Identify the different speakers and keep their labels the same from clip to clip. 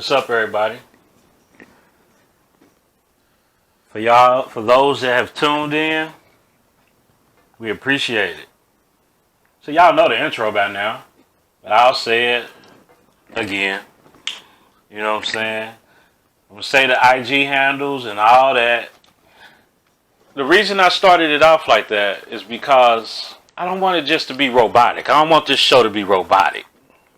Speaker 1: What's up, everybody? For those that have tuned in, we appreciate it. So y'all know the intro by now, but I'll say it again. You know what I'm saying? I'm gonna say the IG handles and all that. The reason I started it off like that is because I don't want it just to be robotic. I don't want this show to be robotic.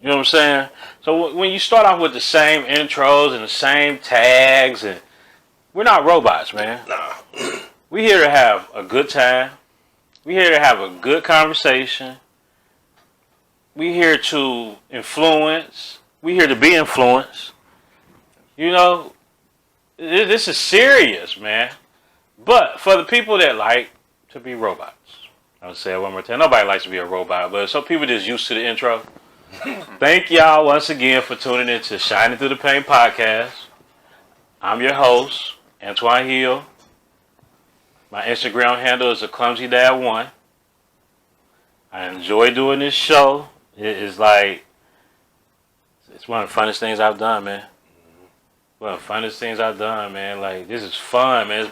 Speaker 1: You know what I'm saying? So when you start off with the same intros and the same tags, and we're not robots, man.
Speaker 2: Nah.
Speaker 1: We're here to have a good time. We're here to have a good conversation. We're here to influence. We're here to be influenced. You know, this is serious, man. But for the people that like to be robots, I'll say it one more time. Nobody likes to be a robot, but some people just used to the intro. Thank y'all once again for tuning in to Shining Through the Pain podcast. I'm your host, Antoine Hill. My Instagram handle is theclumsydad1. I enjoy doing this show. It's like, it's one of the funnest things I've done, man. One of the funnest things I've done, man. Like, this is fun, man.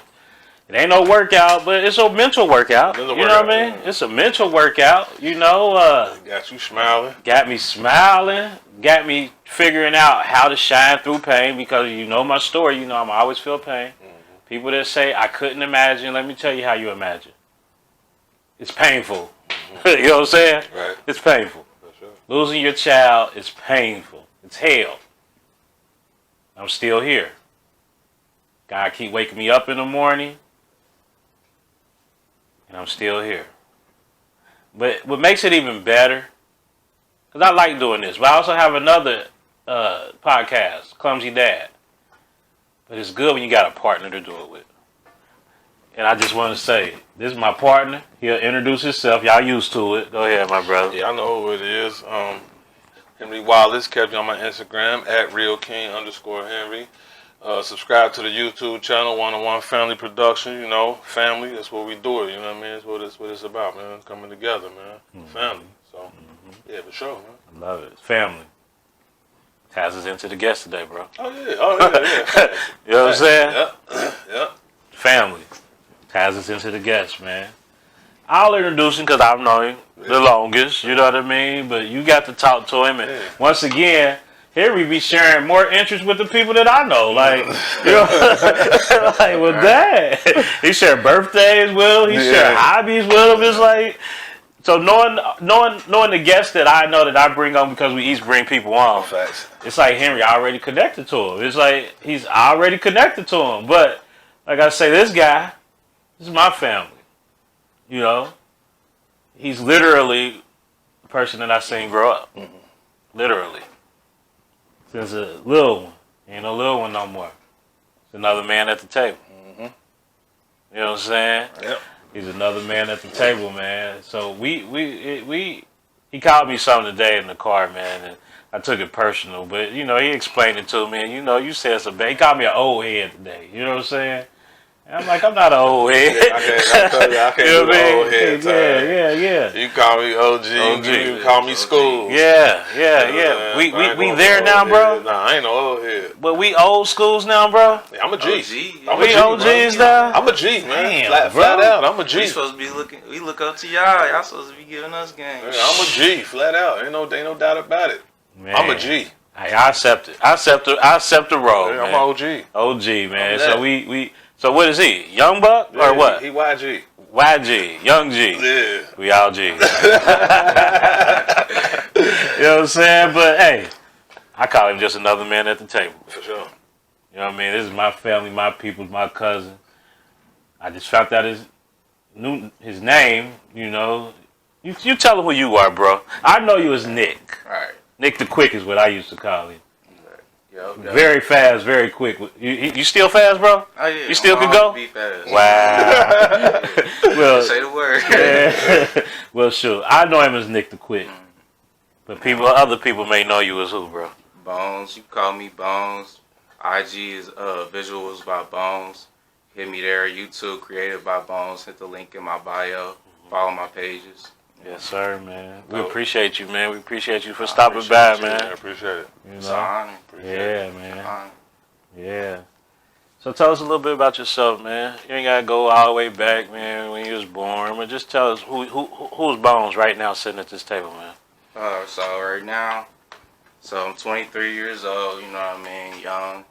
Speaker 1: It ain't no workout, but it's a mental workout. You know what I mean? Yeah. It's a mental workout. You know,
Speaker 2: got you smiling.
Speaker 1: Got me smiling. Got me figuring out how to shine through pain, because you know my story. You know I'm always feel pain. Mm-hmm. People that say I couldn't imagine, let me tell you how you imagine. It's painful. Mm-hmm. You know what I'm saying?
Speaker 2: Right.
Speaker 1: It's painful.
Speaker 2: For sure.
Speaker 1: Losing your child is painful. It's hell. I'm still here. God keep waking me up in the morning. And I'm still here. But what makes it even better, because I like doing this, but I also have another podcast, Clumsy Dad. But it's good when you got a partner to do it with. And I just want to say, this is my partner. He'll introduce himself. Y'all used to it. Go ahead, my brother.
Speaker 2: Yeah, I know who it is. Henry Wallace, kept you on my Instagram, at @realking_Henry. Subscribe to the YouTube channel, One-on-One Family Production. You know, family, that's what we do it. You know what I mean? That's what it's about, man. Coming together, man. Mm-hmm. Family. So, yeah, for sure, man.
Speaker 1: I love it. Family. Ties us into the guest today, bro.
Speaker 2: Oh, yeah.
Speaker 1: You know what I'm saying?
Speaker 2: Yep.
Speaker 1: Family. Ties us into the guest, man. I'll introduce him because I've known him the longest. You know what I mean? But you got to talk to him. And once again, here we be sharing more interest with the people that I know. Like, you know, like with that. He shared birthdays with him. He shared hobbies with him. It's like, so knowing the guests that I know that I bring on, because we each bring people on.
Speaker 2: Facts.
Speaker 1: It's like Henry already connected to him. It's like he's already connected to him. But like I say, this guy, this is my family. You know, he's literally the person that I seen grow up. Mm-hmm. Literally. Since a little one. Ain't no little one no more. It's another man at the table. Mm-hmm. You know what I'm saying?
Speaker 2: Yep.
Speaker 1: He's another man at the table, man. So he called me something today in the car, man, and I took it personal. But, you know, he explained it to me, and, you know, you said something. He called me an old head today. You know what I'm saying? And I'm like, I'm not an old head.
Speaker 2: Yeah, I can't you know do the old head time.
Speaker 1: Yeah.
Speaker 2: You call me OG. You call me school.
Speaker 1: Yeah. We there now, bro?
Speaker 2: Nah, I ain't no old head.
Speaker 1: But we old schools now, bro?
Speaker 2: Yeah, I'm a G.
Speaker 1: We OGs now?
Speaker 2: I'm a G, man.
Speaker 1: Damn,
Speaker 2: flat out, I'm a G.
Speaker 3: We supposed to be we look up to y'all. Y'all supposed to be giving us games.
Speaker 2: Yeah, I'm a G, flat out. Ain't no doubt about it.
Speaker 1: Man.
Speaker 2: I'm a G.
Speaker 1: Hey, I accept it. I accept the role,
Speaker 2: yeah,
Speaker 1: man.
Speaker 2: I'm OG.
Speaker 1: OG, man. So so what is he? Young Buck or what?
Speaker 2: He YG.
Speaker 1: YG. Young G.
Speaker 2: Yeah.
Speaker 1: We all G. You know what I'm saying? But hey, I call him just another man at the table.
Speaker 2: For sure.
Speaker 1: You know what I mean? This is my family, my people, my cousin. I just found out his name, you know. You tell him who you are, bro. I know you as Nick.
Speaker 3: All right.
Speaker 1: Nick the Quick is what I used to call him.
Speaker 3: Yo,
Speaker 1: very fast, very quick. You still fast, bro?
Speaker 3: Oh, yeah.
Speaker 1: You still can go?
Speaker 3: Be fast.
Speaker 1: Wow. Well,
Speaker 3: say the word.
Speaker 1: Yeah. Well, sure. I know him as Nick the Quick. But other people may know you as who, bro?
Speaker 3: Bones. You call me Bones. IG is Visuals by Bones. Hit me there. YouTube created by Bones. Hit the link in my bio. Follow my pages.
Speaker 1: Yes, sir, man. We
Speaker 2: Oh.
Speaker 1: appreciate you, man. We appreciate you for
Speaker 3: I
Speaker 1: stopping
Speaker 3: appreciate
Speaker 1: by,
Speaker 3: you,
Speaker 2: I
Speaker 1: man.
Speaker 2: appreciate it.
Speaker 1: You
Speaker 3: It's an
Speaker 1: know,
Speaker 3: honor.
Speaker 2: Appreciate
Speaker 1: yeah,
Speaker 2: it.
Speaker 1: man.
Speaker 3: Honor.
Speaker 1: Yeah. So tell us a little bit about yourself, man. You ain't gotta go all the way back, man, when you was born, but just tell us who's Bones right now sitting at this table, man.
Speaker 3: So right now, I'm 23 years old. You know what I mean? Young.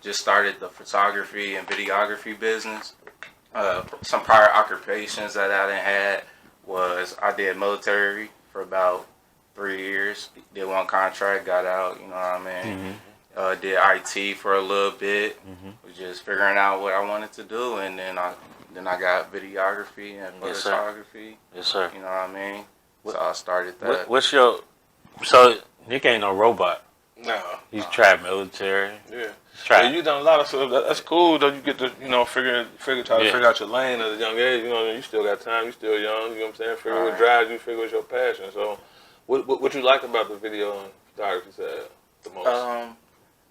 Speaker 3: Just started the photography and videography business. Some prior occupations that I done had was I did military for about 3 years. Did one contract, got out. You know what I mean? Did IT for a little bit. Was just figuring out what I wanted to do, and then I got videography and
Speaker 1: Yes, sir.
Speaker 3: photography.
Speaker 1: Yes, sir.
Speaker 3: You know what I mean? So I started that.
Speaker 1: What's your so Nick ain't no robot.
Speaker 2: No.
Speaker 1: He's tried military.
Speaker 2: Yeah.
Speaker 1: He's tried.
Speaker 2: Yeah, you done a lot of stuff. That's cool though. You get to, try to
Speaker 1: Yeah.
Speaker 2: figure out your lane at a young age. You know, you still got time. You still young. You know what I'm saying? Figure what
Speaker 3: Right.
Speaker 2: drives you. Figure what's your passion. So, what you like about the video and photography side the most?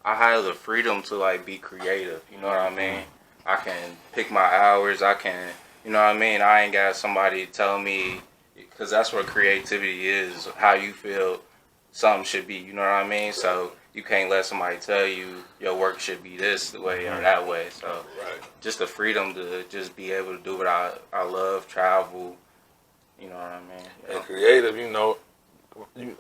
Speaker 3: I have the freedom to like be creative. You know what I mean? I can pick my hours. I can, you know what I mean? I ain't got somebody tell me, because that's what creativity is. How you feel something should be. You know what I mean? So you can't let somebody tell you your work should be this way or that way. So
Speaker 2: Right.
Speaker 3: just the freedom to just be able to do what I love, travel. You know what I mean?
Speaker 2: And creative, you know,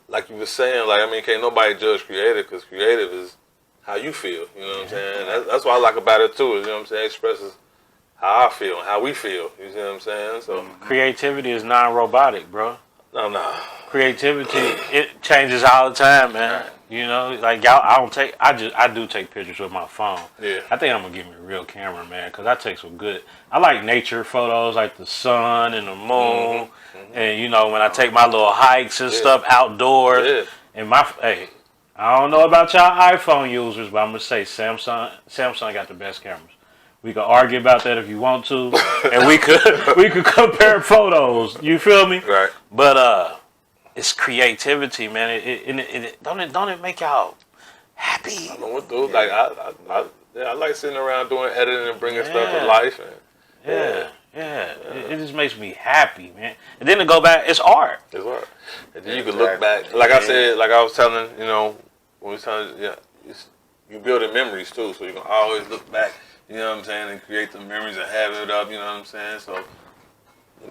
Speaker 2: like you were saying, like, I mean, can't nobody judge creative because creative is how you feel. You know what I'm saying? That's what I like about it too. Is, you know what I'm saying? It expresses how I feel and how we feel. You see what I'm saying? So
Speaker 1: Creativity is non-robotic, bro.
Speaker 2: no.
Speaker 1: Creativity, it changes all the time, man. You know, like y'all, I do take pictures with my phone.
Speaker 2: Yeah.
Speaker 1: I think I'm gonna get me a real camera, man, because I take some good. I like nature photos, like the sun and the moon, and you know when I take my little hikes and stuff outdoors.
Speaker 2: Yeah.
Speaker 1: And I don't know about y'all iPhone users, but I'm gonna say Samsung got the best cameras. We could argue about that if you want to, and we could compare photos. You feel me?
Speaker 2: Right.
Speaker 1: But it's creativity, man. Don't it make y'all happy?
Speaker 2: I know what dude. Like I like sitting around doing editing and bringing stuff
Speaker 1: Yeah.
Speaker 2: to life. And
Speaker 1: Yeah. It just makes me happy, man. And then to go back, it's art.
Speaker 2: it's hard. And then you can look back. Like I said, like I was telling, you know, when we was telling, you building memories too. So you can always look back. You know what I'm saying, and create the memories and have it up. You know what I'm saying. So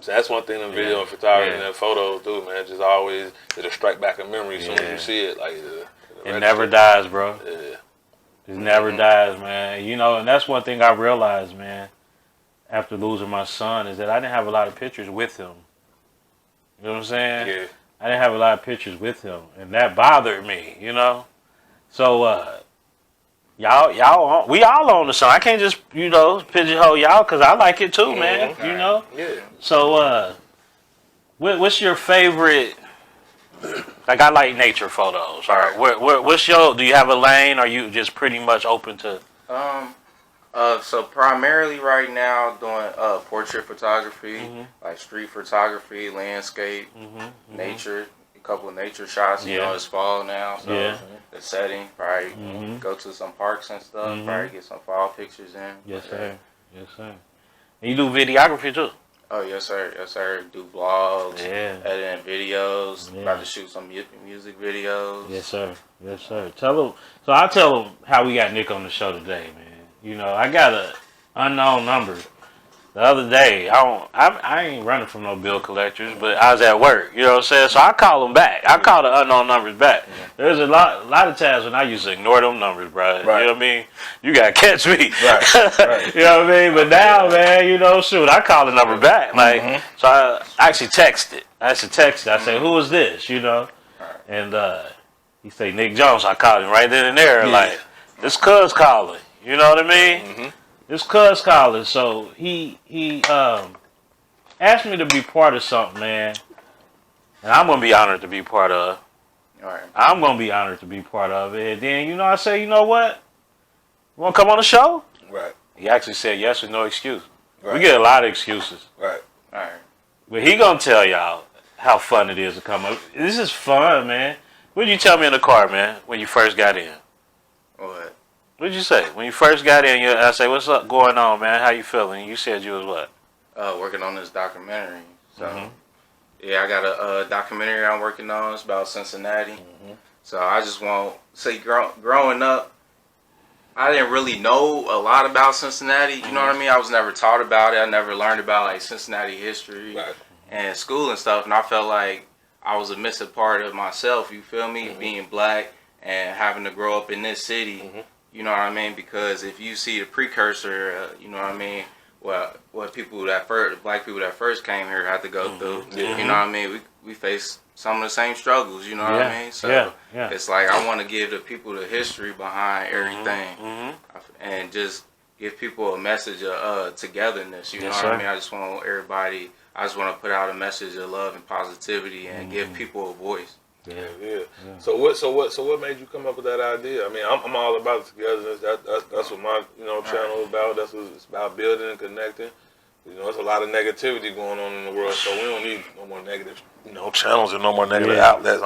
Speaker 2: that's one thing in video and photography and photos do, man. Just always it'll strike back a memory as soon as you see it. Like
Speaker 1: It never dies, bro.
Speaker 2: Yeah.
Speaker 1: It never dies, man. You know, and that's one thing I realized, man, after losing my son, is that I didn't have a lot of pictures with him. You know what I'm saying?
Speaker 2: Yeah.
Speaker 1: I didn't have a lot of pictures with him, and that bothered me, you know? So, we all own the song. I can't just, you know, pigeonhole y'all, because I like it too, man, you know?
Speaker 2: Yeah.
Speaker 1: So, what's your favorite, like, I like nature photos. All right. What's do you have a lane, or are you just pretty much open to?
Speaker 3: So primarily right now doing portrait photography, like street photography, landscape, nature, a couple of nature shots. You know, it's fall now, so the setting, probably go to some parks and stuff, probably get some fall pictures in.
Speaker 1: Yes, sir. Yes, sir. And you do videography too?
Speaker 3: Oh, yes, sir. Yes, sir. Do vlogs, editing videos, about to shoot some music videos.
Speaker 1: Yes, sir. Yes, sir. Tell them. So I tell them how we got Nick on the show today, man. You know, I got a unknown number the other day. I ain't running from no bill collectors, but I was at work. You know what I'm saying? So I call them back. I call the unknown numbers back. There's a lot of times when I used to ignore them numbers, bro. You know what I mean? You gotta catch me.
Speaker 2: Right.
Speaker 1: You know what I mean? But now, man, you know, shoot, I call the number back. Like, so I actually texted. I say, who is this? You know, and he say Nick Jones. I called him right then and there. Like, this cuz calling. You know what I mean? This cuz calling. So he asked me to be part of something, man, and I'm gonna be honored to be part of.
Speaker 3: All right.
Speaker 1: I'm gonna be honored to be part of it. And then, you know, I say, you know what? You wanna come on the show?
Speaker 2: Right.
Speaker 1: He actually said yes with no excuse.
Speaker 2: Right.
Speaker 1: We get a lot of excuses.
Speaker 2: Right.
Speaker 3: All right.
Speaker 1: But he gonna tell y'all how fun it is to come up. This is fun, man. What did you tell me in the car, man, when you first got in?
Speaker 3: What?
Speaker 1: What did you say? When you first got in, I say, what's up going on, man? How you feeling? You said you was what?
Speaker 3: Working on this documentary. So Yeah, I got a documentary I'm working on. It's about Cincinnati. So I just want to say, growing up, I didn't really know a lot about Cincinnati. You know what I mean? I was never taught about it. I never learned about like Cincinnati history
Speaker 2: Right.
Speaker 3: and school and stuff. And I felt like I was a missing part of myself. You feel me? Being black and having to grow up in this city. You know what I mean? Because if you see the precursor, you know what I mean? What people that first, black people that first came here had to go through. You know what I mean? We face some of the same struggles. You know what I mean? So it's like I want to give the people the history behind everything, and just give people a message of togetherness. You know what I mean? I just want everybody. I just want to put out a message of love and positivity and give people a voice.
Speaker 2: Yeah. So what made you come up with that idea? I mean, I'm all about togetherness. That's what my channel is about. That's what it's about, building and connecting. You know, there's a lot of negativity going on in the world, so we don't need no more negative channels and no more negative outlets.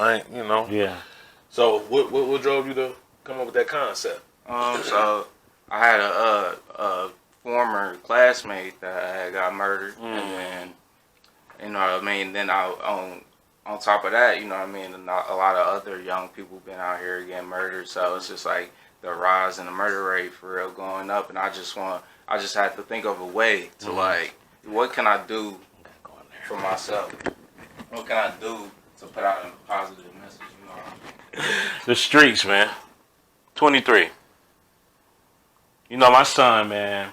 Speaker 1: Yeah.
Speaker 2: So what drove you to come up with that concept?
Speaker 3: So I had a former classmate that had got murdered, and then you know what I mean. Then on top of that, you know what I mean, a lot of other young people been out here getting murdered. So it's just like the rise in the murder rate for real going up, and I just had to think of a way to like, what can I do for myself? What can I do to put out a positive message? You know.
Speaker 1: The streets, man. 23. You know, my son, man,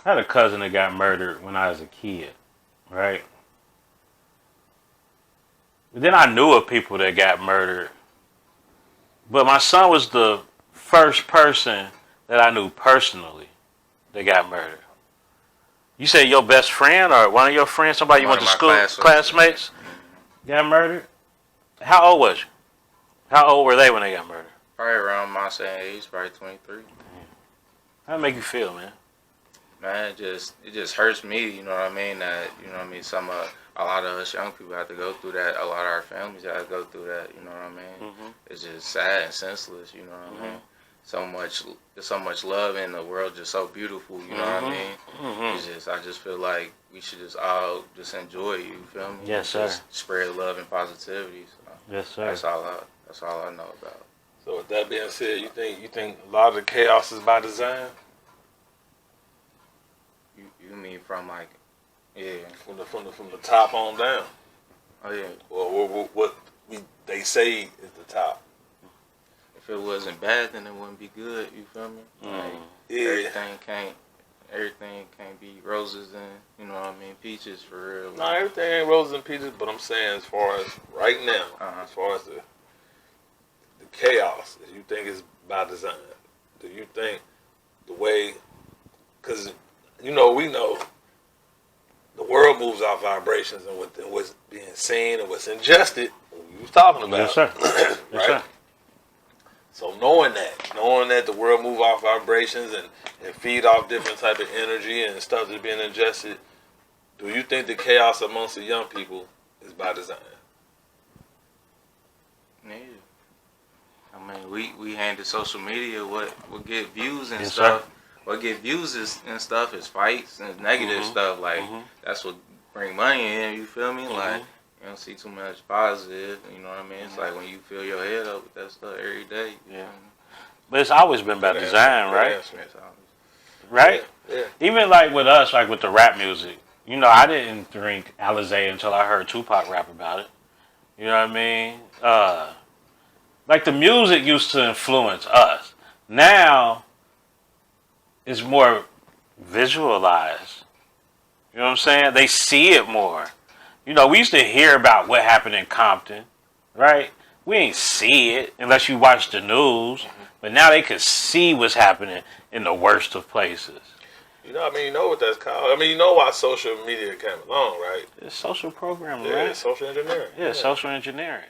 Speaker 1: I had a cousin that got murdered when I was a kid, right? But then I knew of people that got murdered. But my son was the first person that I knew personally that got murdered. You say your best friend or one of your friends, somebody you went to school, classmates, got murdered? How old was you? How old were they when they got murdered?
Speaker 3: Probably around my same age, probably 23.
Speaker 1: How did it make you feel, man?
Speaker 3: Man, it just hurts me, you know what I mean? That, you know what I mean, a lot of us young people have to go through that. A lot of our families have to go through that, you know what I mean? It's just sad and senseless, you know what I mean? There's so much love in the world, just so beautiful, you know what I mean? I just feel like we should just all just enjoy it, you feel me?
Speaker 1: Yes, sir.
Speaker 3: Just spread love and positivity. So
Speaker 1: Yes, sir.
Speaker 3: that's all I know about.
Speaker 2: So with that being said, you think a lot of the chaos is by design?
Speaker 3: You mean from like, yeah.
Speaker 2: From the top on down?
Speaker 3: Oh yeah.
Speaker 2: Or what they say is the top?
Speaker 3: If it wasn't bad, then it wouldn't be good. You feel me? Like, everything can't be roses and you know what I mean, peaches for real.
Speaker 2: No, everything ain't roses and peaches. But I'm saying, as far as right now, as far as the chaos, do you think is by design? Do you think the way? Because we know the world moves off vibrations and what's being seen and what's ingested. We was talking about,
Speaker 1: Yes, sir.
Speaker 2: right?
Speaker 1: Yes, sir.
Speaker 2: So knowing that the world move off vibrations and feed off different type of energy and stuff that's being ingested, do you think the chaos amongst the young people is by design?
Speaker 3: Yeah. I mean, we handle social media what get views and
Speaker 1: Yes,
Speaker 3: stuff.
Speaker 1: sir.
Speaker 3: What get views and stuff is fights and negative stuff. Like that's what bring money in. You feel me? Like you don't see too much positive. You know what I mean? It's like when you fill your head up with that stuff every day.
Speaker 1: Yeah. But it's always been by design, right? Right?
Speaker 2: Yeah.
Speaker 1: Even like with us, like with the rap music, you know, I didn't drink Alizé until I heard Tupac rap about it. You know what I mean? Like the music used to influence us. Now, it's more visualized. You know what I'm saying? They see it more. You know, we used to hear about what happened in Compton, right? We ain't see it unless you watch the news. But now they can see what's happening in the worst of places.
Speaker 2: You know, I mean, you know what that's called. I mean, you know why social media came along, right?
Speaker 1: It's social programming,
Speaker 2: Yeah,
Speaker 1: right?
Speaker 2: it's social engineering.
Speaker 1: Yeah, social engineering.